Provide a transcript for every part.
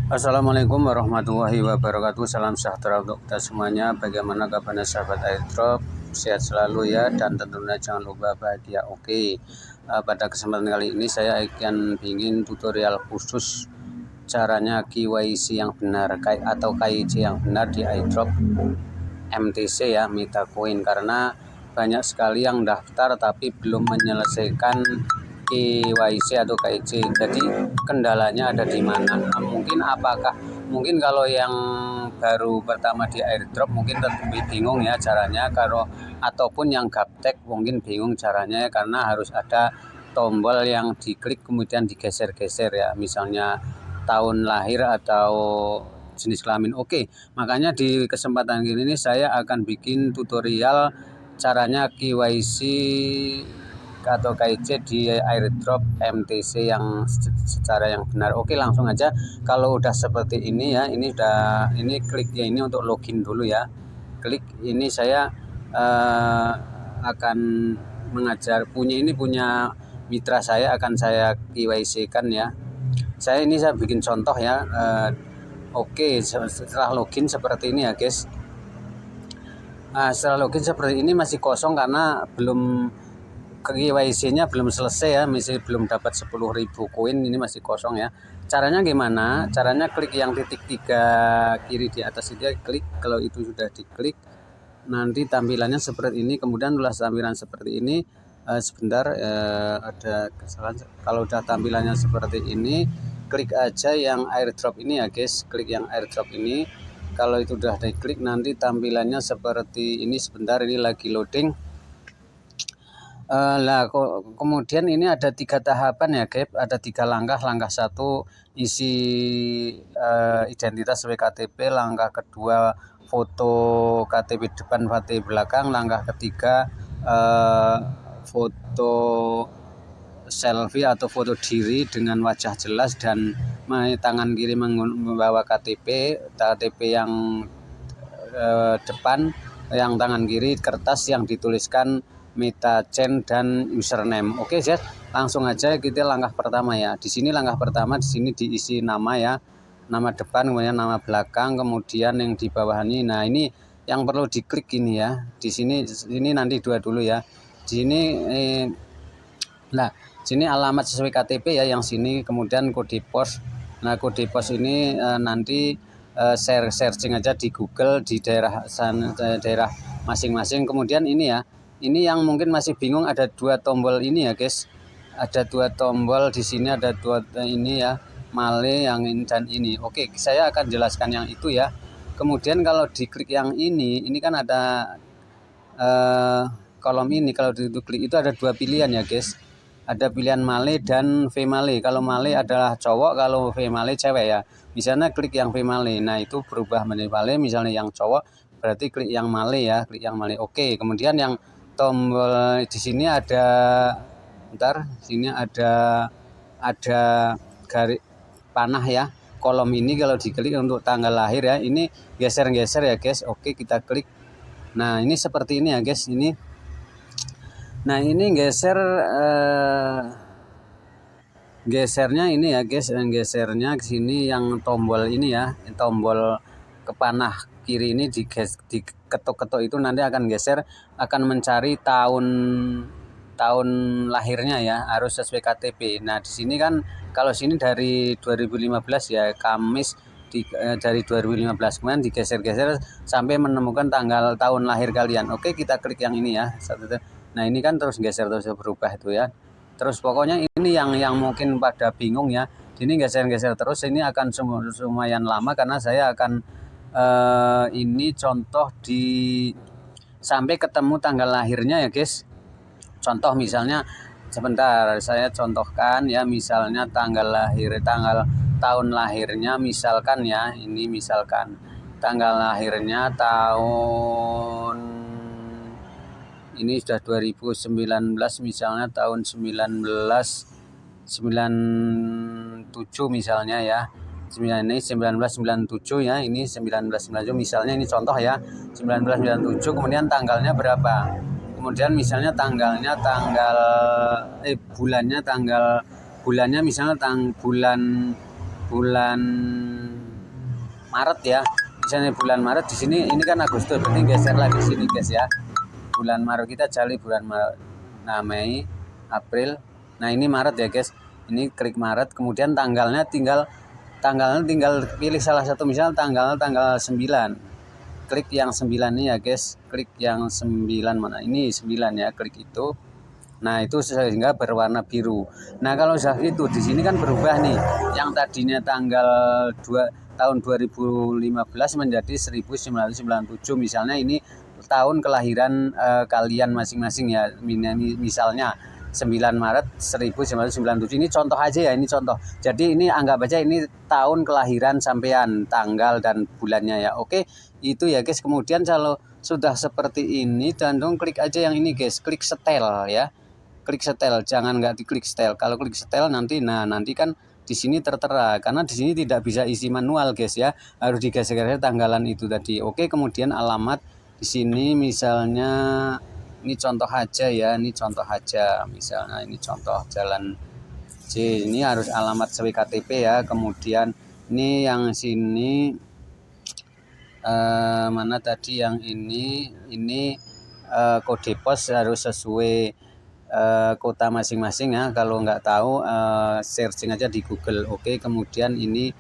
Assalamualaikum warahmatullahi wabarakatuh. Salam sejahtera untuk kita semuanya. Bagaimana kabarnya sahabat airdrop? Sehat selalu ya, dan tentunya jangan lupa bahagia. Oke, pada kesempatan kali ini saya akan bikin tutorial khusus caranya KYC yang benar atau KYC yang benar di airdrop MTC ya, Meta Coin, karena banyak sekali yang daftar tapi belum menyelesaikan KYC atau KYC. Jadi kendalanya ada di mana? Mungkin kalau yang baru pertama di airdrop mungkin lebih bingung ya caranya, ataupun yang gaptek mungkin bingung caranya ya, karena harus ada tombol yang diklik kemudian digeser-geser ya, misalnya tahun lahir atau jenis kelamin. Oke, makanya di kesempatan ini saya akan bikin tutorial caranya KYC atau KYC di airdrop MTC yang secara yang benar. Oke, langsung aja. Kalau udah seperti ini ya, ini kliknya ini untuk login dulu ya. Klik ini saya akan mengajar punya mitra saya, akan saya KYC kan ya. Saya bikin contoh ya. Oke, setelah login seperti ini ya guys. Nah, setelah login seperti ini masih kosong karena belum KYC-nya belum selesai ya, masih belum dapat 10.000 koin, ini masih kosong ya. Caranya gimana? Caranya klik yang titik 3 kiri di atas itu, klik. Kalau itu sudah diklik, nanti tampilannya seperti ini. Kemudian setelah tampilan seperti ini, sebentar, ada kesalahan. Kalau udah tampilannya seperti ini, klik aja yang airdrop ini ya guys. Klik yang airdrop ini. Kalau itu udah diklik, nanti tampilannya seperti ini. Sebentar, ini lagi loading. Kemudian ini ada 3 tahapan ya guys, ada 3 langkah. Langkah 1 isi identitas WKTP, langkah kedua foto KTP depan KTP belakang, langkah ketiga foto selfie atau foto diri dengan wajah jelas dan tangan kiri membawa KTP yang depan, yang tangan kiri kertas yang dituliskan Meta Chain dan username. Oke guys, langsung aja kita langkah pertama ya. Di sini langkah pertama, di sini diisi nama ya, nama depan, kemudian nama belakang, kemudian yang di bawah ini. Nah, ini yang perlu diklik ini ya. Di sini nanti dua dulu ya. Di sini sini alamat sesuai KTP ya, yang sini, kemudian kode pos. Nah, kode pos ini nanti searching aja di Google di daerah masing-masing. Kemudian ini ya. Ini yang mungkin masih bingung, ada 2 tombol ini ya guys. Ada 2 tombol di sini, ada 2 ini ya, Male yang ini dan ini. Oke, saya akan jelaskan yang itu ya. Kemudian kalau diklik yang ini kan ada kolom ini. Kalau diklik itu ada 2 pilihan ya guys. Ada pilihan Male dan Female. Kalau Male adalah cowok, kalau Female cewek ya. Misalnya klik yang Female. Nah, itu berubah menjadi Male. Misalnya yang cowok berarti klik yang Male ya, klik yang Male. Oke, kemudian yang tombol di sini ada, sini ada garis panah ya. Kolom ini kalau diklik untuk tanggal lahir ya, ini geser-geser ya guys. Oke, kita klik. Nah, ini seperti ini ya guys. Nah, ini gesernya ini ya guys, gesernya ke sini yang tombol ini ya, tombol ke panah kiri ini diketuk-ketuk itu nanti akan geser, akan mencari tahun lahirnya ya, harus sesuai KTP. Nah, di sini kan kalau sini dari 2015 ya, Kamis dari 2015, kemudian digeser-geser sampai menemukan tahun lahir kalian. Oke, kita klik yang ini ya. Nah, ini kan terus geser terus berubah itu ya. Terus pokoknya ini yang mungkin pada bingung ya. Ini geser-geser terus, ini akan lumayan lama karena saya akan ini contoh sampai ketemu tanggal lahirnya ya guys. Contoh misalnya, sebentar saya contohkan ya, misalnya tahun lahirnya misalkan ya, ini misalkan tanggal lahirnya ini sudah 2019, misalnya tahun 1997 misalnya ya. Ini 1997 ya, ini 1997 misalnya, ini contoh ya, 1997. Kemudian tanggalnya berapa, kemudian misalnya bulannya misalnya bulan bulan Maret ya. Misalnya bulan Maret di sini ini kan Agustus, berarti geser lagi sini guys ya. Bulan Maret kita cari bulan Maret. Nah, Mei, April. Nah, ini Maret ya guys. Ini klik Maret, kemudian tanggalnya tinggal pilih salah satu, misal tanggal 9. Klik yang 9 ini ya guys. Klik yang 9 mana? Ini 9 ya, klik itu. Nah, itu sehingga berwarna biru. Nah, kalau sudah itu di sini kan berubah nih. Yang tadinya tanggal 2 tahun 2015 menjadi 1997. Misalnya ini tahun kelahiran kalian masing-masing ya. Misalnya 9 Maret 1997. Ini contoh aja ya, ini contoh. Jadi ini anggap aja ini tahun kelahiran sampean, tanggal dan bulannya ya. Oke, itu ya guys. Kemudian kalau sudah seperti ini, langsung klik aja yang ini guys, klik setel ya. Klik setel, jangan nggak diklik setel. Kalau klik setel nanti kan di sini tertera, karena di sini tidak bisa isi manual guys ya, harus digeser-geser tanggalan itu tadi. Oke, kemudian alamat di sini misalnya ini contoh aja ya, ini contoh aja, misalnya ini contoh Jalan J, ini harus alamat sesuai KTP ya. Kemudian ini yang sini mana tadi yang ini kode pos harus sesuai kota masing-masing ya. Kalau nggak tahu searching aja di Google. Oke, kemudian ini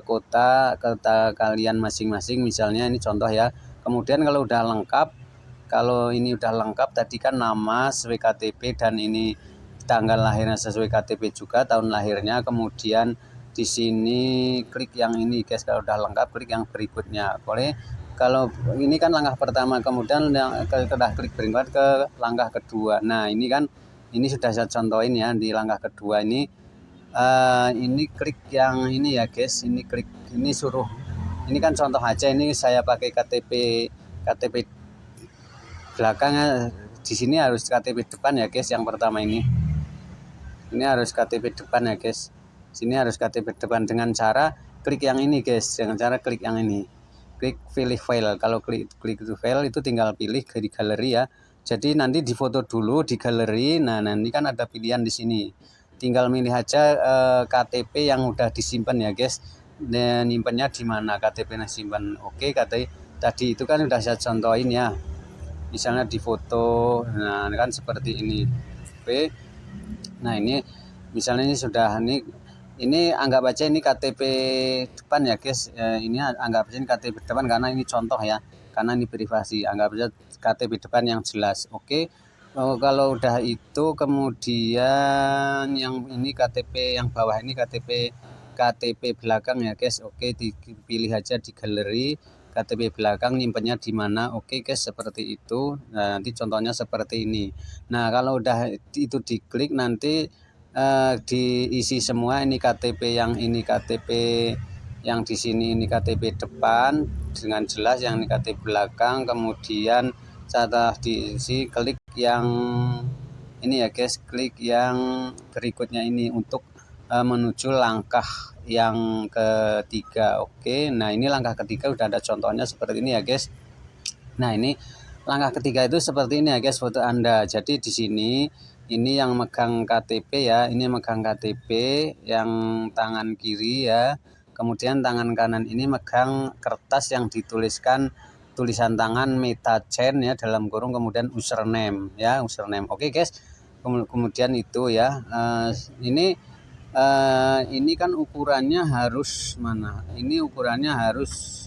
kota kalian masing-masing, misalnya ini contoh ya. Kemudian kalau udah lengkap, kalau ini udah lengkap tadi kan nama sesuai KTP dan ini tanggal lahirnya sesuai KTP juga, tahun lahirnya. Kemudian di sini klik yang ini guys. Kalau udah lengkap klik yang berikutnya. Boleh. Kalau ini kan langkah pertama, kemudian udah klik berikutnya ke langkah kedua. Nah, ini kan ini sudah saya contohin ya di langkah kedua ini. Ini klik yang ini ya guys. Ini klik ini suruh. Ini kan contoh aja, ini saya pakai KTP belakangnya. Di sini harus KTP depan ya guys. Yang pertama ini harus KTP depan ya guys. Sini harus KTP depan dengan cara klik yang ini guys. Dengan cara klik yang ini, klik pilih file. Kalau klik itu file itu tinggal pilih di galeri ya. Jadi nanti difoto dulu di galeri. Nah, nanti kan ada pilihan di sini. Tinggal milih aja KTP yang udah disimpan ya guys. Dan nyimpannya di mana KTP-nya simpan. Oke, KTP tadi itu kan udah saya contohin ya. Misalnya di foto, nah kan seperti ini. Oke. Nah, ini misalnya ini sudah ini anggap aja ini KTP depan ya guys. Ini anggap aja ini KTP depan karena ini contoh ya, karena ini privasi. Anggap aja KTP depan yang jelas. Oke. Kalau udah itu kemudian yang ini KTP yang bawah ini KTP belakang ya guys. Oke, dipilih aja di galeri. KTP belakang nyimpennya di mana. Oke guys, seperti itu. Nah, nanti contohnya seperti ini. Nah, kalau udah itu diklik nanti diisi semua. Ini KTP yang ini KTP yang di sini ini KTP depan dengan jelas, yang ini KTP belakang. Kemudian setelah diisi klik yang ini ya guys, klik yang berikutnya ini untuk menuju langkah yang ketiga. Oke, nah ini langkah ketiga udah ada contohnya seperti ini ya guys. Nah, ini langkah ketiga itu seperti ini ya guys, foto Anda. Jadi di sini ini yang megang KTP ya, ini megang KTP yang tangan kiri ya. Kemudian tangan kanan ini megang kertas yang dituliskan tulisan tangan MetaChain ya dalam kurung, kemudian username ya, username. Oke guys. Kemudian itu ya, ini kan ukurannya harus mana? Ini ukurannya harus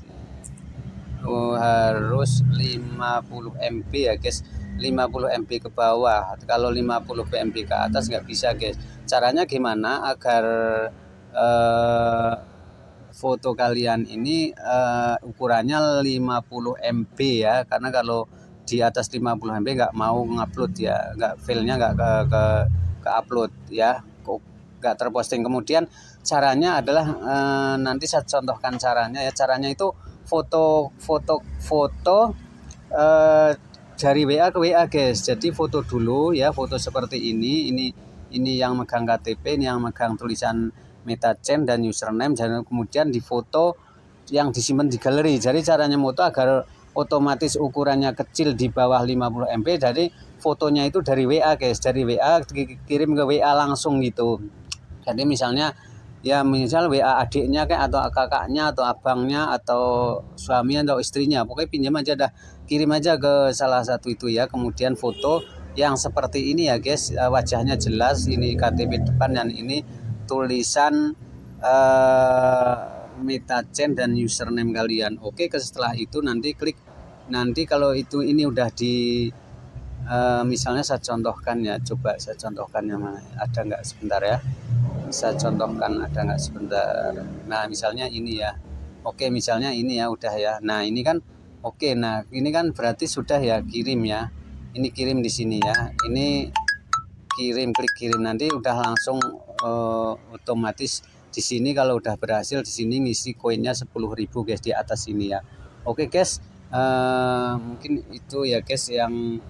50 MB ya guys. 50 MB ke bawah. Kalau 50 MB ke atas nggak bisa guys. Caranya gimana agar foto kalian ini ukurannya 50 MB ya? Karena kalau di atas 50 MB nggak mau ngupload ya, filenya nggak ke upload ya, nggak terposting. Kemudian caranya adalah nanti saya contohkan caranya ya. Caranya itu foto dari WA ke WA guys. Jadi foto dulu ya, foto seperti ini yang megang KTP, ini yang megang tulisan MetaChain dan username, dan kemudian difoto yang disimpan di galeri. Jadi caranya foto agar otomatis ukurannya kecil di bawah 50 MB. Jadi fotonya itu dari WA guys, dari WA dikirim ke WA langsung gitu. Jadi misalnya ya misal WA adiknya kayak atau kakaknya atau abangnya atau suaminya atau istrinya, pokoknya pinjam aja dah, kirim aja ke salah satu itu ya. Kemudian foto yang seperti ini ya guys, wajahnya jelas, ini KTP depan dan ini tulisan MetaChain dan username kalian. Oke, setelah itu nanti klik, nanti kalau itu ini udah di misalnya saya contohkan ya, coba saya contohkan yang mana, ada nggak sebentar ya, saya contohkan ada nggak sebentar. Nah misalnya ini ya, oke misalnya ini ya udah ya, nah ini kan oke, nah ini kan berarti sudah ya kirim ya, ini kirim di sini ya, ini kirim, klik kirim, nanti udah langsung otomatis di sini kalau udah berhasil di sini ngisi koinnya 10.000 guys di atas ini ya. Oke guys, mungkin itu ya guys yang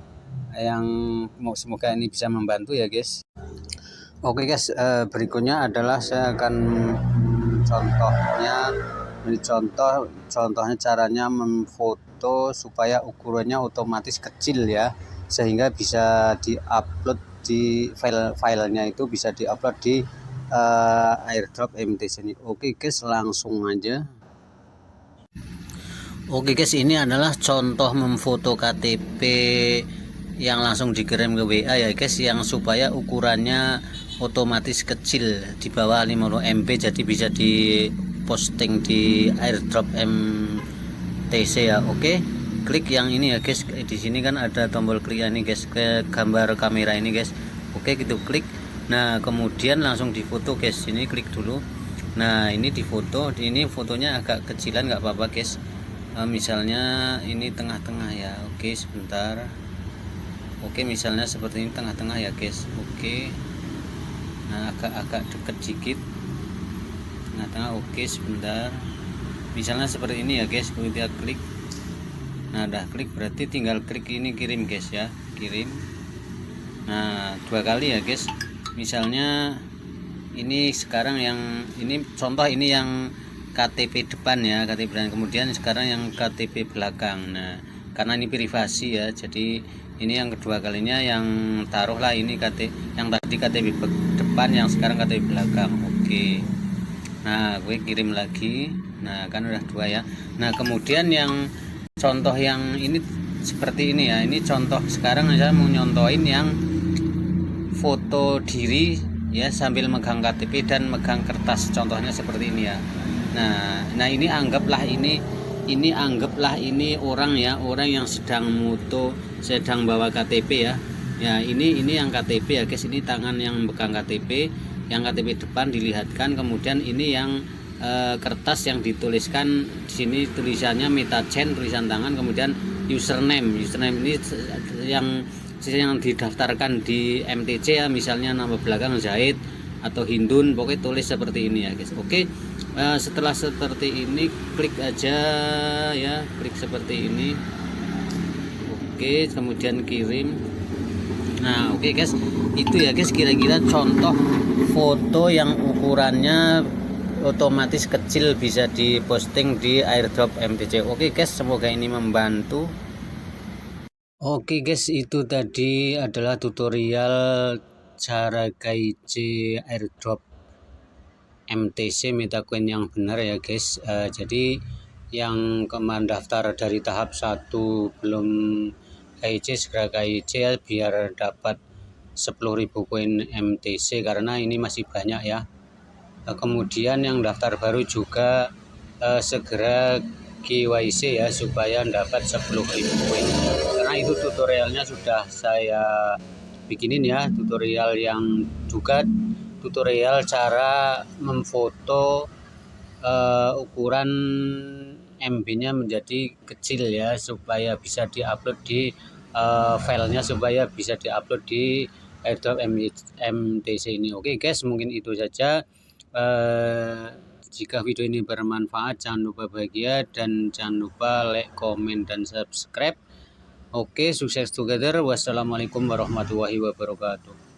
semoga ini bisa membantu ya guys. Oke guys, berikutnya adalah saya akan contohnya caranya memfoto supaya ukurannya otomatis kecil ya, sehingga bisa diupload di filenya itu bisa diupload di airdrop MTC ini. Oke guys, langsung aja. Oke guys, ini adalah contoh memfoto KTP yang langsung dikirim ke WA ya guys, yang supaya ukurannya otomatis kecil di bawah 50 MB, jadi bisa diposting di airdrop MTC ya. Oke, klik yang ini ya guys, di sini kan ada tombol klik ini guys, ke gambar kamera ini guys. Oke, gitu klik. Nah kemudian langsung difoto guys, ini klik dulu. Nah ini difoto, ini fotonya agak kecilan nggak apa-apa guys. Misalnya ini tengah-tengah ya. Oke sebentar. Oke misalnya seperti ini tengah-tengah ya guys. Oke, nah agak deket dikit tengah-tengah. Oke sebentar, misalnya seperti ini ya guys. Kemudian klik, nah udah klik berarti tinggal klik ini kirim guys ya, kirim. Nah 2 kali ya guys. Misalnya ini sekarang yang ini contoh, ini yang KTP depan ya, KTP depan, kemudian sekarang yang KTP belakang. Nah karena ini privasi ya, jadi ini yang kedua kalinya yang taruhlah ini yang tadi KTP depan, yang sekarang KTP belakang. Oke, nah gue kirim lagi. Nah kan udah 2 ya. Nah kemudian yang contoh yang ini seperti ini ya, ini contoh sekarang saya mau nyontohin yang foto diri ya sambil megang KTP dan megang kertas, contohnya seperti ini ya. Nah ini anggaplah ini orang ya, orang yang sedang moto, sedang bawa KTP ya. Ya ini yang KTP ya guys, ini tangan yang pegang KTP, yang KTP depan dilihatkan, kemudian ini yang kertas yang dituliskan di sini tulisannya MetaChain, tulisan tangan, kemudian username ini yang didaftarkan di MTC ya, misalnya nama belakang Zaid atau Hindun, pokoknya tulis seperti ini ya guys. Oke, setelah seperti ini klik aja ya, klik seperti ini. Oke, kemudian kirim. Nah oke guys, itu ya guys kira-kira contoh foto yang ukurannya otomatis kecil bisa diposting di airdrop MTC. Oke guys, semoga ini membantu. Oke guys, itu tadi adalah tutorial cara KIC airdrop MTC MetaCoin yang benar ya guys. Jadi yang kemarin daftar dari tahap 1 belum KIC, segera KIC ya, biar dapat 10.000 koin MTC, karena ini masih banyak ya. Kemudian yang daftar baru juga segera KYC ya, supaya dapat 10.000 koin. Karena itu tutorialnya sudah saya bikinin ya, tutorial yang juga tutorial cara memfoto ukuran MB-nya menjadi kecil ya, supaya bisa diupload di filenya, supaya bisa diupload di airdrop MTC ini. Oke guys, mungkin itu saja. Jika video ini bermanfaat, jangan lupa bahagia dan jangan lupa like, komen, dan subscribe. Oke, sukses together. Wassalamualaikum warahmatullahi wabarakatuh.